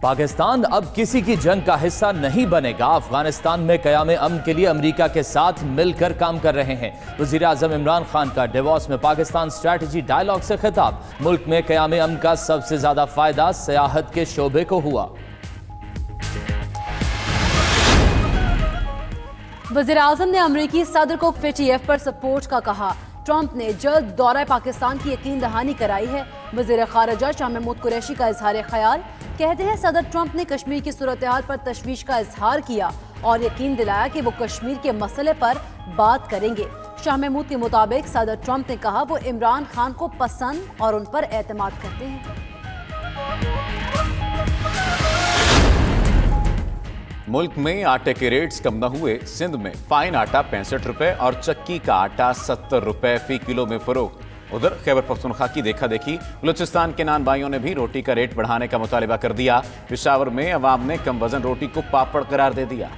पाकिस्तान अब किसी की जंग का हिस्सा नहीं बनेगा। अफगानिस्तान में क़याम अमन के लिए अमेरिका के साथ मिलकर काम कर रहे हैं। वज़ीर-ए-आज़म इमरान खान का डेवॉस में पाकिस्तान स्ट्रैटेजी डायलॉग से खिताब। मुल्क में क़याम अमन का सबसे ज्यादा फायदा सियाहत के शोबे को हुआ। वज़ीर-ए-आज़म ने अमेरिकी सदर को FATF पर सपोर्ट का कहा। ट्रंप ने जल्द दौरा पाकिस्तान की यकीन दहानी कराई है। वज़ीर ख़ारिजा शाह महमूद कुरैशी का इजहार ख्याल। कहते हैं सदर ट्रंप ने कश्मीर की सूरत हाल पर तशवीश का इजहार किया और यकीन दिलाया कि वो कश्मीर के मसले पर बात करेंगे। शाह महमूद के मुताबिक सदर ट्रंप ने कहा वो इमरान खान को पसंद और उन पर एतमाद करते हैं। मुल्क में आटे के रेट्स कम न हुए। सिंध में फाइन आटा 65 रुपए और चक्की का आटा 70 रुपए फी किलो में फरोख्त। उधर खैबर पख्तूनख्वा की देखा देखी बलूचिस्तान के नान भाइयों ने भी रोटी का रेट बढ़ाने का मुतालिबा कर दिया। पेशावर में अवाम ने कम वजन रोटी को पापड़ करार दे दिया।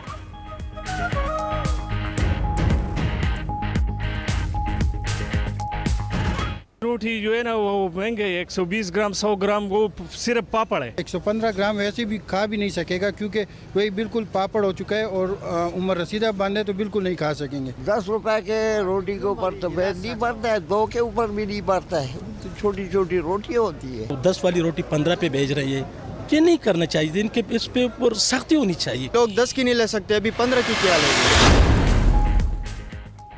रोटी जो है ना वो महंगे 120 ग्राम 100 ग्राम वो सिर्फ पापड़ है। 115 ग्राम वैसे भी खा भी नहीं सकेगा क्योंकि वही बिल्कुल पापड़ हो चुका है और उम्र रसीदा बांधे तो बिल्कुल नहीं खा सकेंगे। 10 रुपए के रोटी के ऊपर तो वैट नहीं बढ़ता है, 2 के ऊपर भी नहीं बढ़ता है। तो छोटी छोटी रोटी होती है। 10 वाली रोटी 15 पे भेज रही है। ये नहीं करना चाहिए, इनके इस पे ऊपर सख्ती होनी चाहिए। लोग 10 की नहीं ले सकते, अभी 15 की क्या लेंगे।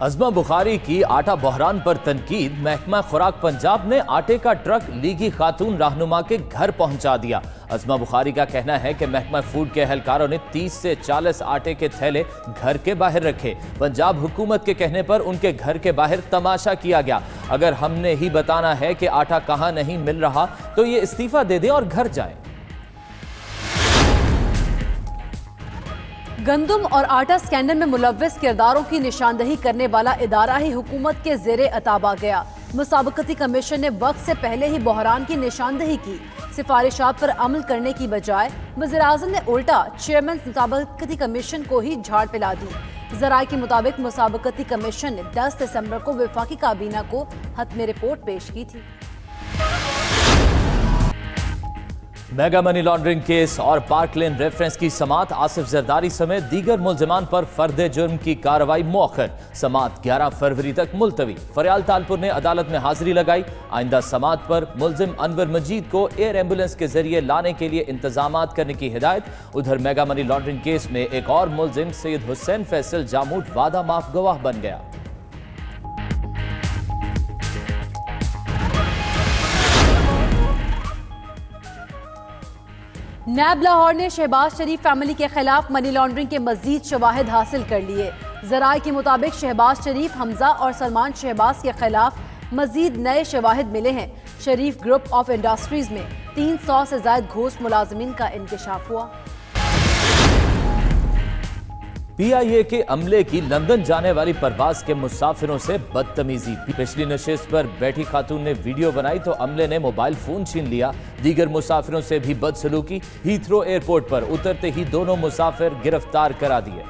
अज़मा बुखारी की आटा बहरान पर तनकीद। महकमा खुराक पंजाब ने आटे का ट्रक लीगी खातून रहनुमा के घर पहुंचा दिया। अज़मा बुखारी का कहना है कि महकमा फूड के एहलकारों ने 30 से 40 आटे के थैले घर के बाहर रखे। पंजाब हुकूमत के कहने पर उनके घर के बाहर तमाशा किया गया। अगर हमने ही बताना है कि आटा कहां नहीं मिल रहा तो ये इस्तीफा दे दें और घर जाएं। गंदम और आटा स्कैंडल में मुलव्विस किरदारों की निशानदही करने वाला इदारा ही हुकूमत के जेरे अताबा गया। मुसाबकती कमीशन ने वक्त से पहले ही बहरान की निशानदही की। सिफारिशात पर अमल करने की बजाय वज़ीर-ए-आज़म ने उल्टा चेयरमैन मुसाबकती कमीशन को ही झाड़ पिला दी। ज़राए के मुताबिक मुसाबकती कमीशन ने 10 दिसंबर को वफाकी काबीना को हतमी रिपोर्ट पेश की थी। मेगा मनी लॉन्ड्रिंग केस और पार्क लेन रेफरेंस की समात। आसिफ जरदारी समेत दीगर मुल्जिमान पर फर्द जुर्म की कार्रवाई मौखर। समात 11 फरवरी तक मुलतवी। फरियाल तालपुर ने अदालत में हाजिरी लगाई। आइंदा समात पर मुल्जिम अनवर मजीद को एयर एम्बुलेंस के जरिए लाने के लिए इंतजामात करने की हिदायत। उधर मेगा मनी लॉन्ड्रिंग केस में एक और मुल्जिम सैयद हुसैन फैसल जामूट वादा माफ गवाह बन गया। नैब लाहौर ने शहबाज शरीफ फैमिली के खिलाफ मनी लॉन्ड्रिंग के मजीद शवाहिद हासिल कर लिए। ज़राए के मुताबिक शहबाज शरीफ, हमजा और सलमान शहबाज के खिलाफ मजीद नए शवाहिद मिले हैं। शरीफ ग्रुप ऑफ इंडस्ट्रीज में 300 से ज्यादा घोस्ट मुलाजमीन का इंकशाफ हुआ। PIA के अमले की लंदन जाने वाली परवाज के मुसाफिरों से बदतमीजी। पिछली नशिस्त पर बैठी खातून ने वीडियो बनाई तो अमले ने मोबाइल फोन छीन लिया। दीगर मुसाफिरों से भी बदसलूकी। हीथ्रो एयरपोर्ट पर उतरते ही दोनों मुसाफिर गिरफ्तार करा दिए।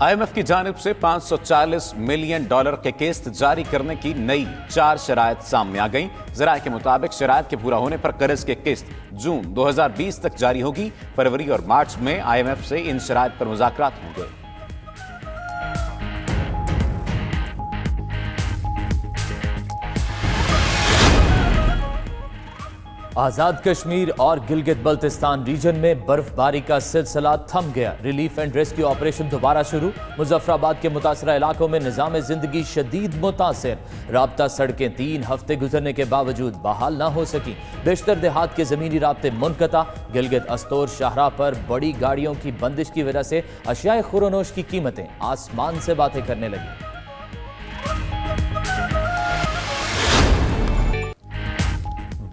IMF की जानिब से $540 मिलियन के किस्त जारी करने की नई 4 शराइत सामने आ गई। ज़राए के मुताबिक शराइत के पूरा होने पर कर्ज के किस्त जून 2020 तक जारी होगी। फरवरी और मार्च में IMF से इन शराइत पर मुज़ाकरात होंगे। आजाद कश्मीर और गिलगित बल्तिस्तान रीजन में बर्फबारी का सिलसिला थम गया। रिलीफ एंड रेस्क्यू ऑपरेशन दोबारा शुरू। मुजफ्फराबाद के मुतासरा इलाकों में निजाम जिंदगी शदीद मुतासिर। राब्ता सड़कें 3 हफ्ते गुजरने के बावजूद बहाल ना हो सकी। बेशतर देहात के जमीनी राब्ते मुनक़ता। गिलगित अस्तोर शाहराह पर बड़ी गाड़ियों की बंदिश की वजह से अशियाए खुरोनोश की कीमतें आसमान से बातें करने लगी।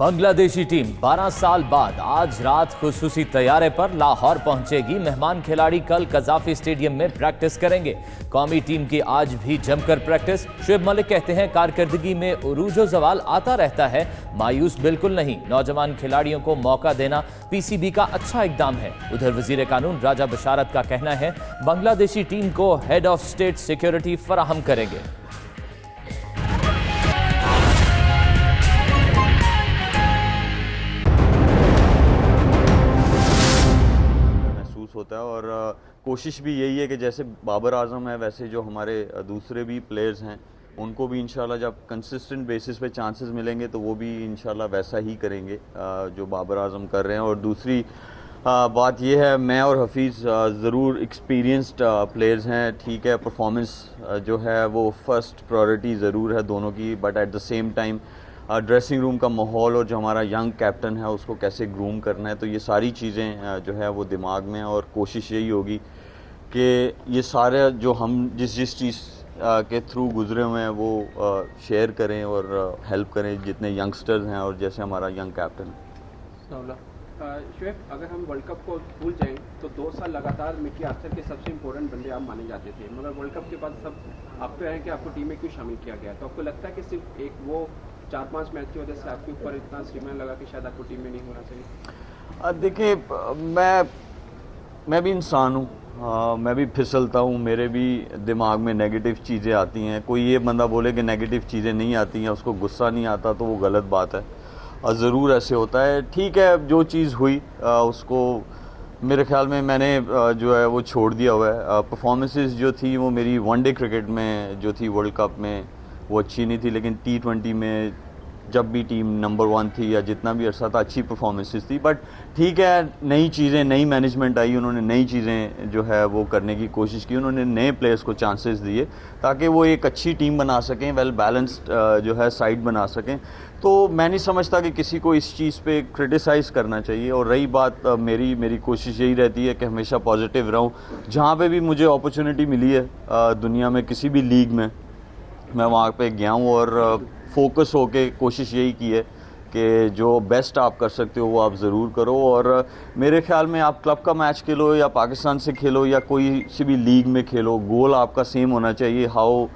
बांग्लादेशी टीम 12 साल बाद आज रात खुसूसी तैयारे पर लाहौर पहुंचेगी। मेहमान खिलाड़ी कल कजाफी स्टेडियम में प्रैक्टिस करेंगे। कौमी टीम की आज भी जमकर प्रैक्टिस। शुएब मलिक कहते हैं कारकर्दगी में उरूज जवाल आता रहता है, मायूस बिल्कुल नहीं। नौजवान खिलाड़ियों को मौका देना PCB का अच्छा इकदाम है। उधर वजीर कानून राजा बशारत का कहना है बांग्लादेशी टीम को हेड ऑफ स्टेट सिक्योरिटी फराहम करेंगे। होता है। और कोशिश भी यही है कि जैसे बाबर आजम है वैसे जो हमारे दूसरे भी प्लेयर्स हैं उनको भी इंशाल्लाह जब कंसिस्टेंट बेसिस पे चांसेस मिलेंगे तो वो भी इंशाल्लाह वैसा ही करेंगे जो बाबर आजम कर रहे हैं। और दूसरी बात ये है, मैं और हफीज़ ज़रूर एक्सपीरियंस्ड प्लेयर्स हैं, ठीक है, परफॉर्मेंस जो है वो फर्स्ट प्रायोरिटी ज़रूर है दोनों की, but at the same time dressing room का माहौल और जो हमारा यंग कैप्टन है उसको कैसे ग्रूम करना है, तो ये सारी चीज़ें जो है वो दिमाग में, और कोशिश यही होगी कि ये सारे जो हम जिस चीज़ के थ्रू गुजरे हुए हैं वो शेयर करें और हेल्प करें जितने यंगस्टर्स हैं और जैसे हमारा यंग कैप्टन है। शुएब, अगर हम वर्ल्ड कप को भूल जाएं तो 2 साल लगातार मिकी आर्थर के सबसे इम्पोर्टेंट बंदे आप माने जाते थे, मगर वर्ल्ड कप के बाद सब आप पे हैं कि आपको टीम में क्यों शामिल किया गया, तो आपको लगता है कि सिर्फ एक वो 4-5 मैच की वजह से आपके ऊपर इतना स्ट्रीमलाइन लगा कि शायद आपको टीम में नहीं होना चाहिए? देखिए, मैं भी इंसान हूँ, मैं भी फिसलता हूँ, मेरे भी दिमाग में नेगेटिव चीज़ें आती हैं। कोई ये बंदा बोले कि नेगेटिव चीज़ें नहीं आती हैं, उसको गुस्सा नहीं आता, तो वो गलत बात है। ज़रूर ऐसे होता है, ठीक है, जो चीज़ हुई उसको मेरे ख्याल में मैंने जो है वो छोड़ दिया हुआ है। परफॉर्मेंसेस जो थी वो मेरी वनडे क्रिकेट में जो थी वर्ल्ड कप में वो अच्छी नहीं थी, लेकिन T20 में जब भी टीम नंबर 1 थी या जितना भी अरसा था अच्छी परफॉर्मेंसेस थी। बट ठीक है, नई चीज़ें, नई मैनेजमेंट आई, उन्होंने नई चीज़ें जो है वो करने की कोशिश की, उन्होंने नए प्लेयर्स को चांसेस दिए ताकि वो एक अच्छी टीम बना सकें, वेल बैलेंस्ड जो है साइड बना सकें। तो मैं नहीं समझता कि किसी को इस चीज़ पे क्रिटिसाइज़ करना चाहिए। और रही बात मेरी कोशिश यही रहती है कि हमेशा पॉजिटिव रहूं। जहाँ पे भी मुझे अपॉर्चुनिटी मिली है दुनिया में किसी भी लीग में, मैं वहाँ पे गया हूँ और फोकस होके कोशिश यही की है कि जो बेस्ट आप कर सकते हो वो आप ज़रूर करो। और मेरे ख्याल में आप क्लब का मैच खेलो या पाकिस्तान से खेलो या कोई सी भी लीग में खेलो, गोल आपका सेम होना चाहिए, how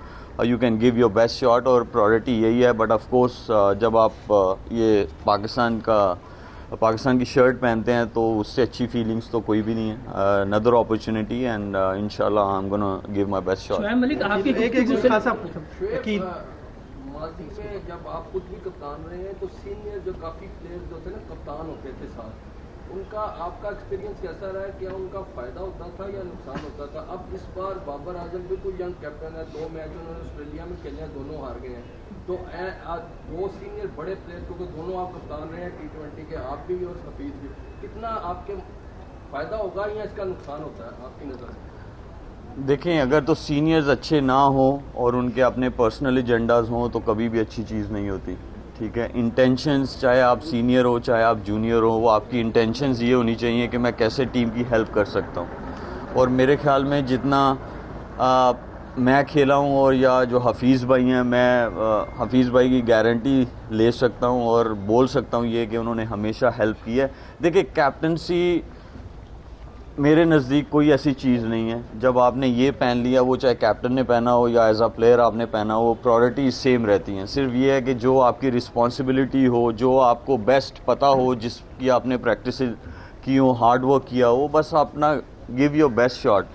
you can give your best shot, और प्रायोरिटी यही है। बट ऑफ कोर्स जब आप ये पाकिस्तान की शर्ट पहनते हैं तो उससे अच्छी फीलिंग्स तो कोई भी नहीं है। अनदर अपॉर्चुनिटी एंड इंशाल्लाह I am gonna give my best shot. Shoaib Malik, आपकी एक खासा माजी में जब आप खुद भी कप्तान रहे हैं तो सीनियर जो काफ़ी प्लेयर्स जो थे ना कप्तान होते थे साथ, उनका आपका एक्सपीरियंस कैसा रहा है? क्या उनका फ़ायदा होता था या नुकसान होता था? अब इस बार बाबर आजम बिल्कुल यंग कैप्टन है, 2 मैच उन्होंने ऑस्ट्रेलिया में खेले हैं, दोनों हार गए हैं, तो दो सीनियर बड़े प्लेयर क्योंकि दोनों आप कप्तान रहे हैं T20 के, आप भी और हफीज़ भी, कितना आपके फ़ायदा होगा या इसका नुकसान होता है आपकी नज़र में? देखें, अगर तो सीनियर्स अच्छे ना हो और उनके अपने पर्सनल एजेंडाज हों तो कभी भी अच्छी चीज़ नहीं होती, ठीक है। इंटेंशंस, चाहे आप सीनियर हो चाहे आप जूनियर हो, वो आपकी इंटेंशंस ये होनी चाहिए कि मैं कैसे टीम की हेल्प कर सकता हूँ। और मेरे ख्याल में जितना मैं खेला हूँ और या जो हफीज़ भाई हैं, मैं हफीज़ भाई की गारंटी ले सकता हूँ और बोल सकता हूँ ये कि उन्होंने हमेशा हेल्प की है। देखिए, कैप्टनसी मेरे नज़दीक कोई ऐसी चीज़ नहीं है, जब आपने ये पहन लिया, वो चाहे कैप्टन ने पहना हो या एज अ प्लेयर आपने पहना हो, प्रायोरिटी सेम रहती हैं। सिर्फ ये है कि जो आपकी रिस्पॉन्सिबिलिटी हो, जो आपको बेस्ट पता हो, जिसकी आपने प्रैक्टिस की हो, हार्ड वर्क किया हो, बस अपना give your best shot.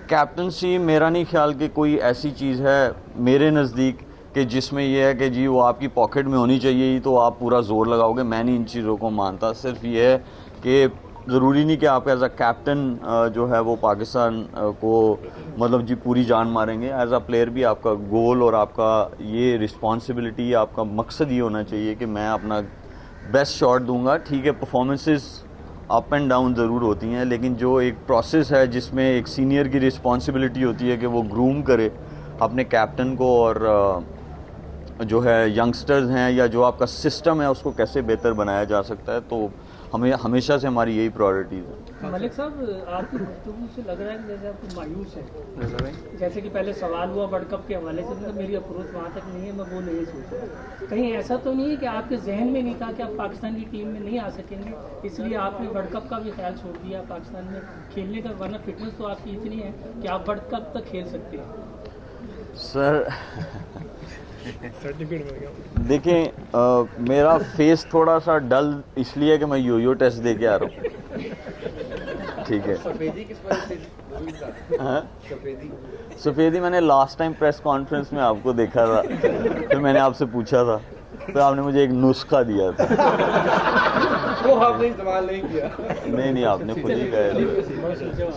Captaincy मेरा नहीं ख्याल कि कोई ऐसी चीज़ है मेरे नज़दीक कि जिसमें यह है कि जी वो आपकी पॉकेट में होनी चाहिए तो आप पूरा जोर लगाओगे। मैं नहीं इन चीज़ों को मानता। सिर्फ ये है कि ज़रूरी नहीं कि आप एज अ कैप्टन जो है वो पाकिस्तान को मतलब जी पूरी जान मारेंगे। एज अ प्लेयर भी आपका गोल और आपका ये रिस्पॉन्सिबिलिटी, आपका मकसद ये होना चाहिए कि मैं अपना बेस्ट शॉट दूंगा। ठीक है, परफॉर्मेंसेस अप एंड डाउन ज़रूर होती हैं, लेकिन जो एक प्रोसेस है जिसमें एक सीनियर की रिस्पॉन्सिबिलिटी होती है कि वो ग्रूम करे अपने कैप्टन को, और जो है यंगस्टर्स हैं या जो आपका सिस्टम है उसको कैसे बेहतर बनाया जा सकता है, तो हमें हमेशा से हमारी यही प्रायोरिटीज़ है। मलिक साहब, आपकी गुफ्तगू से लग रहा है कि जैसे आप मायूस हैं, जैसे कि पहले सवाल हुआ वर्ल्ड कप के हवाले से, तो मेरी अप्रोच वहाँ तक नहीं है, मैं वो नहीं सोच रहा। कहीं ऐसा तो नहीं है कि आपके जहन में नहीं था कि आप पाकिस्तान की टीम में नहीं आ सकेंगे, इसलिए आपने वर्ल्ड कप का भी ख्याल छोड़ दिया पाकिस्तान में खेलने का, वरना फिटनेस तो आपकी इतनी है कि आप वर्ल्ड कप तक खेल सकते हैं? सर देखें, मेरा फेस थोड़ा सा डल इसलिए कि मैं योयो टेस्ट दे के आ रहा हूँ, ठीक है। सफेदी मैंने लास्ट टाइम प्रेस कॉन्फ्रेंस में आपको देखा था, फिर मैंने आपसे पूछा था, फिर आपने मुझे एक नुस्खा दिया था। वो आपने इस्तेमाल नहीं किया? नहीं, आपने खुद ही कहा।